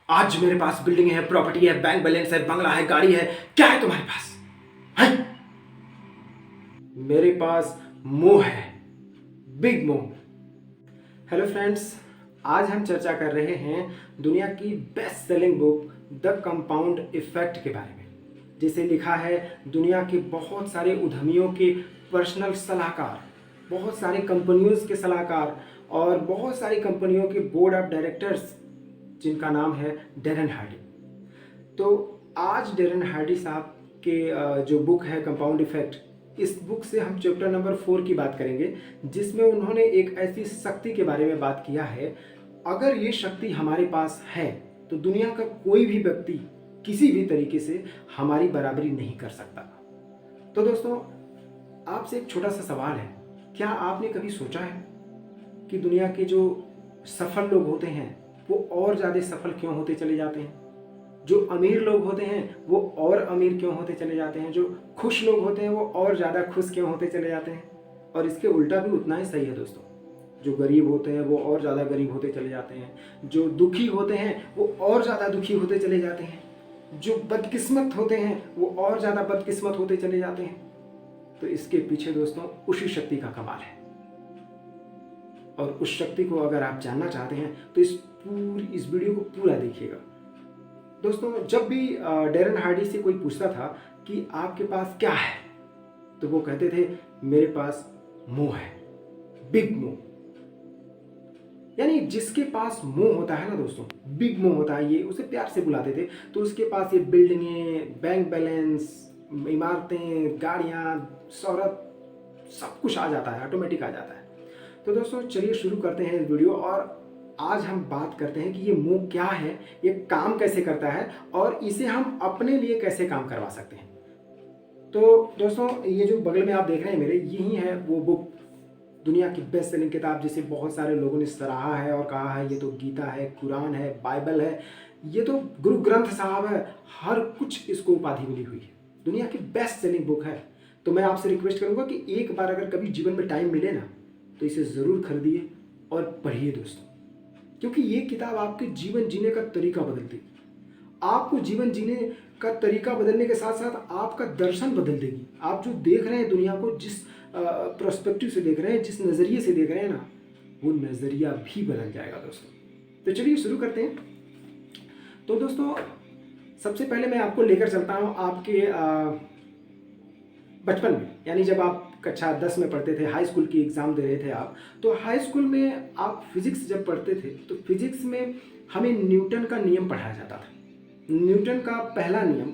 आज मेरे पास बिल्डिंग है, प्रॉपर्टी है, बैंक बैलेंस है, बंगला है, गाड़ी है। क्या है तुम्हारे पास? है? मेरे पास मोह है, बिग मोह। हेलो फ्रेंड्स, आज हम चर्चा कर रहे हैं दुनिया की best selling book the compound effect के बारे में, जिसे लिखा है दुनिया के बहुत सारे उद्यमियों के पर्सनल सलाहकार, बहुत सारी कंपनियों के सलाहकार और बहुत सारी कंपनियों के बोर्ड ऑफ डायरेक्टर्स, जिनका नाम है डेरन हार्डी। तो आज डेरन हार्डी साहब के जो बुक है कंपाउंड इफेक्ट, इस बुक से हम चैप्टर नंबर 4 की बात करेंगे, जिसमें उन्होंने एक ऐसी शक्ति के बारे में बात किया है, अगर ये शक्ति हमारे पास है तो दुनिया का कोई भी व्यक्ति किसी भी तरीके से हमारी बराबरी नहीं कर सकता। तो दोस्तों, आपसे एक छोटा सा सवाल है, क्या आपने कभी सोचा है कि दुनिया के जो सफल लोग होते हैं वो और ज़्यादा सफल क्यों होते चले जाते हैं? जो अमीर लोग होते हैं वो और अमीर क्यों होते चले जाते हैं? जो खुश लोग होते हैं वो और ज़्यादा खुश क्यों होते चले जाते हैं? और इसके उल्टा भी उतना ही सही है दोस्तों, जो गरीब होते हैं वो और ज़्यादा गरीब होते चले जाते हैं, जो दुखी होते हैं वो और ज़्यादा दुखी होते चले जाते हैं, जो बदकिस्मत होते हैं वो और ज़्यादा बदकिस्मत होते चले जाते हैं। तो इसके पीछे दोस्तों उसी शक्ति का कमाल है, और उस शक्ति को अगर आप जानना चाहते हैं तो इस वीडियो को पूरा देखिएगा। दोस्तों, जब भी डेरन हार्डी से कोई पूछता था कि आपके पास क्या है, तो वो कहते थे मेरे पास मोह है, बिग मोह। यानी जिसके पास मोह होता है ना दोस्तों, बिग मोह होता है, ये उसे प्यार से बुलाते थे, तो उसके पास ये बिल्डिंगें, बैंक बैलेंस, इमारतें, गाड़ियाँ, शोहरत, सब कुछ आ जाता है, ऑटोमेटिक आ जाता है। तो दोस्तों चलिए शुरू करते हैं इस वीडियो, और आज हम बात करते हैं कि ये मोह क्या है, ये काम कैसे करता है और इसे हम अपने लिए कैसे काम करवा सकते हैं। तो दोस्तों, ये जो बगल में आप देख रहे हैं मेरे, यही है वो बुक, दुनिया की बेस्ट सेलिंग किताब, जिसे बहुत सारे लोगों ने सराहा है और कहा है ये तो गीता है, कुरान है, बाइबल है, ये तो गुरु ग्रंथ साहब है, हर कुछ इसको उपाधि मिली हुई है, दुनिया की बेस्ट सेलिंग बुक है। तो मैं आपसे रिक्वेस्ट करूंगा कि एक बार अगर कभी जीवन में टाइम मिले ना, तो इसे ज़रूर खरीदिए और पढ़िए दोस्तों, क्योंकि ये किताब आपके जीवन जीने का तरीका बदल देगी। आपको जीवन जीने का तरीका बदलने के साथ साथ आपका दर्शन बदल देगी। आप जो देख रहे हैं दुनिया को, जिस पर्सपेक्टिव से देख रहे हैं, जिस नज़रिए से देख रहे हैं ना, वो नज़रिया भी बदल जाएगा दोस्तों। तो चलिए शुरू करते हैं। तो दोस्तों, सबसे पहले मैं आपको लेकर चलता हूँ आपके बचपन में, यानी जब आप कक्षा 10 में पढ़ते थे, हाई स्कूल की एग्ज़ाम दे रहे थे आप, तो हाई स्कूल में आप फिजिक्स जब पढ़ते थे तो फिजिक्स में हमें न्यूटन का नियम पढ़ाया जाता था। न्यूटन का पहला नियम,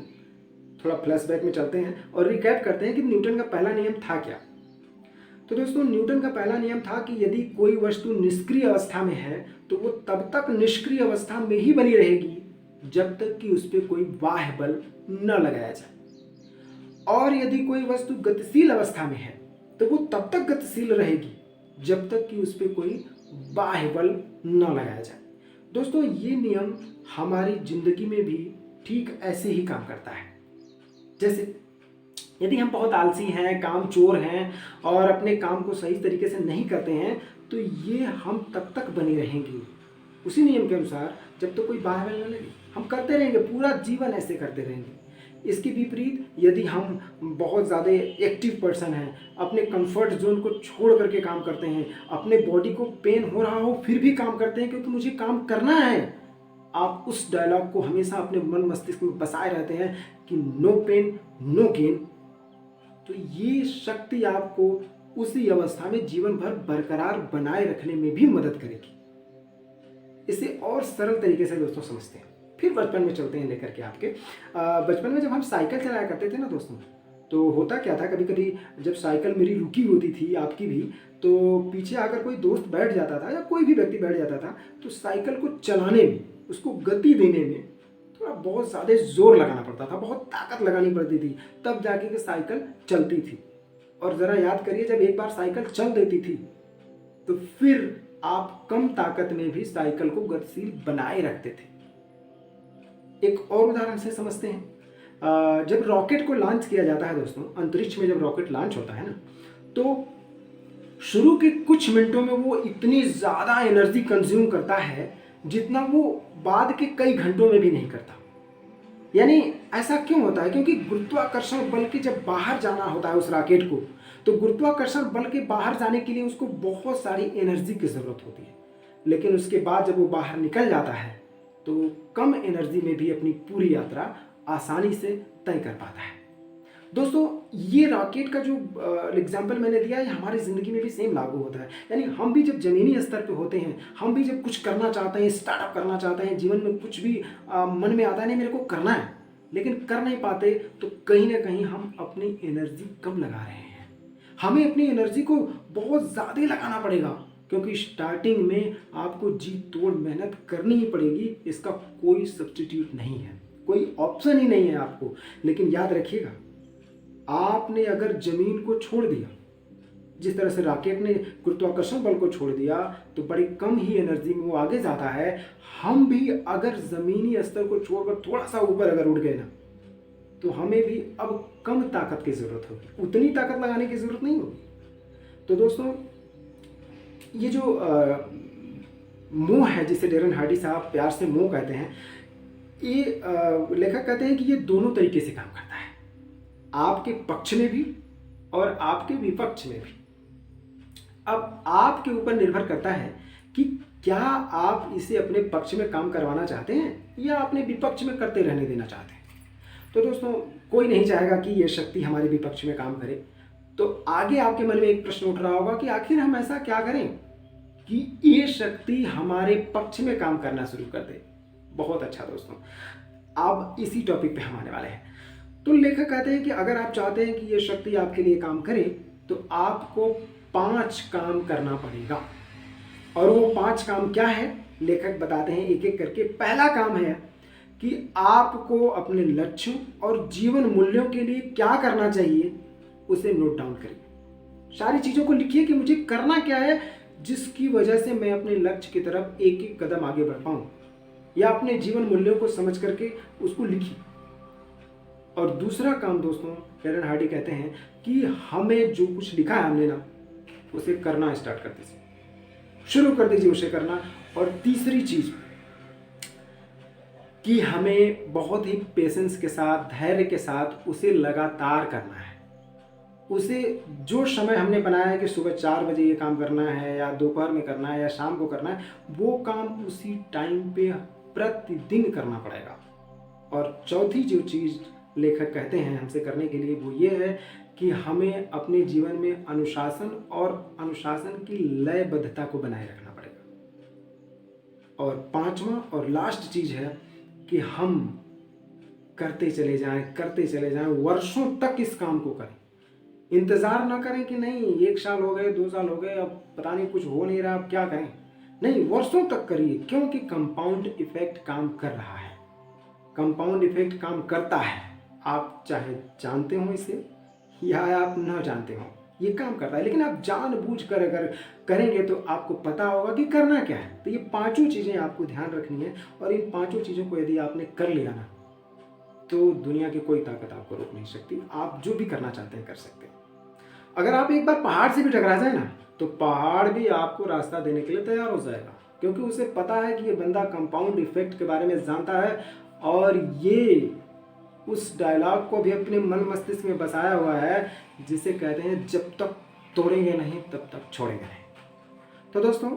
थोड़ा फ्लैशबैक में चलते हैं और रिकैप करते हैं कि न्यूटन का पहला नियम था क्या। तो दोस्तों, न्यूटन का पहला नियम था कि यदि कोई वस्तु निष्क्रिय अवस्था में है तो वो तब तक निष्क्रिय अवस्था में ही बनी रहेगी जब तक कि उस पर कोई बाह्य बल न लगाया जाए, और यदि कोई वस्तु गतिशील अवस्था में है तो वो तब तक गतिशील रहेगी जब तक कि उस पर कोई बाह्य बल न लगाया जाए। दोस्तों, ये नियम हमारी जिंदगी में भी ठीक ऐसे ही काम करता है। जैसे यदि हम बहुत आलसी हैं, काम चोर हैं और अपने काम को सही तरीके से नहीं करते हैं, तो ये हम तब तक बने रहेंगे उसी नियम के अनुसार जब तो कोई बाह्य बल न लगे। हम करते रहेंगे, पूरा जीवन ऐसे करते रहेंगे। इसके विपरीत यदि हम बहुत ज़्यादा एक्टिव पर्सन हैं, अपने कंफर्ट जोन को छोड़ करके काम करते हैं, अपने बॉडी को पेन हो रहा हो फिर भी काम करते हैं क्योंकि मुझे काम करना है, आप उस डायलॉग को हमेशा अपने मन मस्तिष्क में बसाए रहते हैं कि नो पेन नो गेन, तो ये शक्ति आपको उसी अवस्था में जीवन भर बरकरार बनाए रखने में भी मदद करेगी। इसे और सरल तरीके से दोस्तों समझते हैं, फिर बचपन में चलते हैं लेकर के आपके। बचपन में जब हम साइकिल चलाया करते थे ना दोस्तों, तो होता क्या था, कभी कभी जब साइकिल मेरी रुकी होती थी, आपकी भी, तो पीछे आकर कोई दोस्त बैठ जाता था या कोई भी व्यक्ति बैठ जाता था, तो साइकिल को चलाने में, उसको गति देने में थोड़ा बहुत ज़्यादा जोर लगाना पड़ता था, बहुत ताकत लगानी पड़ती थी, तब जाके के साइकिल चलती थी। और ज़रा याद करिए, जब एक बार साइकिल चल देती थी तो फिर आप कम ताकत में भी साइकिल को गतिशील बनाए रखते थे। एक और उदाहरण से समझते हैं। जब रॉकेट को लॉन्च किया जाता है दोस्तों, अंतरिक्ष में जब रॉकेट लॉन्च होता है ना, तो शुरू के कुछ मिनटों में वो इतनी ज़्यादा एनर्जी कंज्यूम करता है जितना वो बाद के कई घंटों में भी नहीं करता। यानी ऐसा क्यों होता है? क्योंकि गुरुत्वाकर्षण बल के जब बाहर जाना होता है उस रॉकेट को, तो गुरुत्वाकर्षण बल के बाहर जाने के लिए उसको बहुत सारी एनर्जी की ज़रूरत होती है। लेकिन उसके बाद जब वो बाहर निकल जाता है तो कम एनर्जी में भी अपनी पूरी यात्रा आसानी से तय कर पाता है। दोस्तों, ये रॉकेट का जो एग्जाम्पल मैंने दिया है, हमारी ज़िंदगी में भी सेम लागू होता है। यानी हम भी जब ज़मीनी स्तर पे होते हैं, हम भी जब कुछ करना चाहते हैं, स्टार्टअप करना चाहते हैं, जीवन में कुछ भी मन में आता है नहीं मेरे को करना है, लेकिन कर नहीं पाते, तो कहीं ना कहीं हम अपनी एनर्जी कम लगा रहे हैं। हमें अपनी एनर्जी को बहुत ज़्यादा लगाना पड़ेगा, क्योंकि स्टार्टिंग में आपको जी तोड़ मेहनत करनी ही पड़ेगी। इसका कोई सब्स्टिट्यूट नहीं है, कोई ऑप्शन ही नहीं है आपको। लेकिन याद रखिएगा, आपने अगर ज़मीन को छोड़ दिया, जिस तरह से रॉकेट ने गुरुत्वाकर्षण बल को छोड़ दिया, तो बड़ी कम ही एनर्जी में वो आगे जाता है। हम भी अगर ज़मीनी स्तर को छोड़कर थोड़ा सा ऊपर अगर उड़ गए ना, तो हमें भी अब कम ताकत की ज़रूरत होगी, उतनी ताकत लगाने की ज़रूरत नहीं होगी। तो दोस्तों, ये जो मोह है, जिसे डेरन हार्डी साहब प्यार से मोह कहते हैं, ये लेखक कहते हैं कि ये दोनों तरीके से काम करता है, आपके पक्ष में भी और आपके विपक्ष में भी। अब आपके ऊपर निर्भर करता है कि क्या आप इसे अपने पक्ष में काम करवाना चाहते हैं या अपने विपक्ष में करते रहने देना चाहते हैं। तो दोस्तों, कोई नहीं चाहेगा कि ये शक्ति हमारे विपक्ष में काम करे। तो आगे आपके मन में एक प्रश्न उठ रहा होगा कि आखिर हम ऐसा क्या करें कि ये शक्ति हमारे पक्ष में काम करना शुरू कर दे। बहुत अच्छा दोस्तों, अब इसी टॉपिक पे हम आने वाले हैं। तो लेखक कहते हैं कि अगर आप चाहते हैं कि ये शक्ति आपके लिए काम करे, तो आपको 5 काम करना पड़ेगा। और वो 5 काम क्या है, लेखक बताते हैं एक एक करके। पहला काम है कि आपको अपने लक्ष्यों और जीवन मूल्यों के लिए क्या करना चाहिए उसे नोट डाउन करिए। सारी चीज़ों को लिखिए कि मुझे करना क्या है, जिसकी वजह से मैं अपने लक्ष्य की तरफ एक एक कदम आगे बढ़ पाऊँ, या अपने जीवन मूल्यों को समझ करके उसको लिखिए। और दूसरा काम दोस्तों, डेरन हार्डी कहते हैं कि हमें जो कुछ लिखा है हमने ना, उसे करना स्टार्ट कर दीजिए, शुरू कर दीजिए उसे करना। और तीसरी चीज़ कि हमें बहुत ही पेशेंस के साथ, धैर्य के साथ उसे लगातार करना है। उसे जो समय हमने बनाया है कि सुबह 4 बजे ये काम करना है, या दोपहर में करना है, या शाम को करना है, वो काम उसी टाइम पे प्रतिदिन करना पड़ेगा। और चौथी जो चीज़ लेखक कहते हैं हमसे करने के लिए, वो ये है कि हमें अपने जीवन में अनुशासन और अनुशासन की लयबद्धता को बनाए रखना पड़ेगा। और 5वां और लास्ट चीज़ है कि हम करते चले जाएं, वर्षों तक इस काम को करें। इंतज़ार ना करें कि नहीं 1 साल हो गए, 2 साल हो गए, अब पता नहीं कुछ हो नहीं रहा, अब क्या करें। नहीं, वर्षों तक करिए, क्योंकि कंपाउंड इफेक्ट काम कर रहा है, कंपाउंड इफेक्ट काम करता है। आप चाहे जानते हो इसे या आप न जानते हो, ये काम करता है। लेकिन आप जानबूझकर अगर करेंगे तो आपको पता होगा कि करना क्या है। तो ये 5 चीज़ें आपको ध्यान रखनी है, और इन 5 चीज़ों को यदि आपने कर लिया ना, तो दुनिया की कोई ताकत आपको रोक नहीं सकती। आप जो भी करना चाहते हैं कर सकते हैं। अगर आप एक बार पहाड़ से भी टकरा जाए ना, तो पहाड़ भी आपको रास्ता देने के लिए तैयार हो जाएगा, क्योंकि उसे पता है कि ये बंदा कंपाउंड इफेक्ट के बारे में जानता है, और ये उस डायलॉग को भी अपने मन मस्तिष्क में बसाया हुआ है, जिसे कहते हैं जब तक तोड़ेंगे नहीं तब तक छोड़ेंगे नहीं। तो दोस्तों,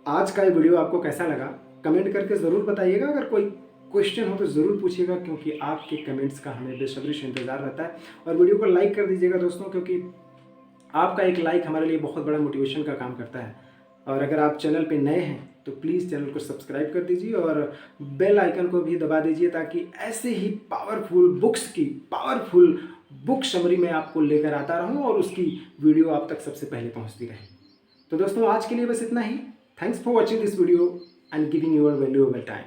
आज का ये वीडियो आपको कैसा लगा कमेंट करके ज़रूर बताइएगा। अगर कोई क्वेश्चन हो तो ज़रूर पूछिएगा, क्योंकि आपके कमेंट्स का हमें बेसब्री से इंतज़ार रहता है। और वीडियो को लाइक कर दीजिएगा दोस्तों, क्योंकि आपका एक लाइक हमारे लिए बहुत बड़ा मोटिवेशन का काम करता है। और अगर आप चैनल पे नए हैं तो प्लीज़ चैनल को सब्सक्राइब कर दीजिए और बेल आइकन को भी दबा दीजिए, ताकि ऐसे ही पावरफुल बुक समरी मैं आपको लेकर आता रहूं और उसकी वीडियो आप तक सबसे पहले पहुंचती रहे। तो दोस्तों, आज के लिए बस इतना ही। Thanks for watching this video and giving your valuable time.